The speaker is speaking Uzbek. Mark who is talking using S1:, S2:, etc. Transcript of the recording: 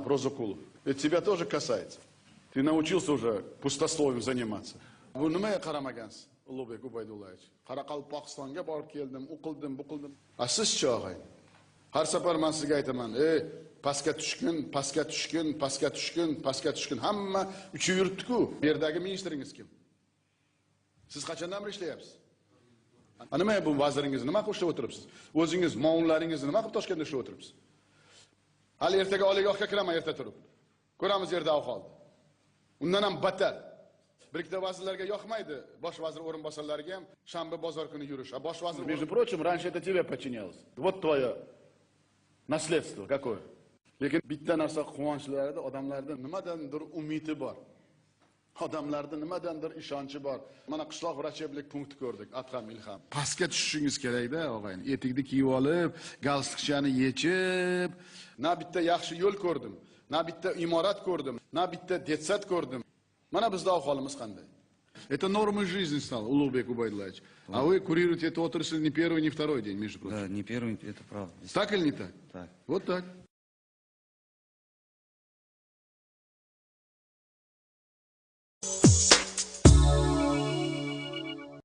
S1: Прозокулов. Это тебя тоже касается. Ты научился уже пустословием заниматься. Bu nimaga qaramagansiz, Ulug'bek Ubaydullayevich? Qoraqalpog'istonga borib keldim, o'qildim, bu qildim. Sizchi og'ay. Har safar men sizga aytaman, pastga tushgin, pastga tushgin, pastga tushgin, pastga tushgin. Hamma uchib yuribdi-ku. Bu yerdagi ministringiz kim? Siz qachondan beri ishlayapsiz? Nima bu vaziringizni nima qilib ishlab o'tiribsiz? O'zingiz muonlaringizni nima qilib Toshkentda ishlab o'tiribsiz? Hali ertaga oliygohga kiraman erta turib. Ko'ramiz yerda ahvolni. Undan ham battar. Bir ikkita vazirlarga yoqmaydi, bosh vazir o'rinbosarlariga ham shanba bozor kuni yurish. A bosh vazir, между прочим, раньше это тебе подчинялось. Вот твое наследство какое. Lekin bitta narsa quvonchlarida odamlarda nimadandir umidi bor. Odamlarda nimadandir ishonchi bor. Mana qishloq vracheblik punkti ko'rdik, Adham Ilham. Pastga tushishingiz kerak-da, og'ayni. Etikni kiyib olib, galstukchani yechib, na bitta yaxshi yo'l ko'rdim, na bitta imorat ko'rdim, na bitta detsat ko'rdim. Mana bizda ahvolimiz qanday? Это нормой жизни стало, Улугбек Убайдуллаевич. А вы курируете эту отрасль не первый, не второй день, между прочим.
S2: Да, не первый, это правда.
S1: Так или не так?
S2: Так.
S1: Вот так.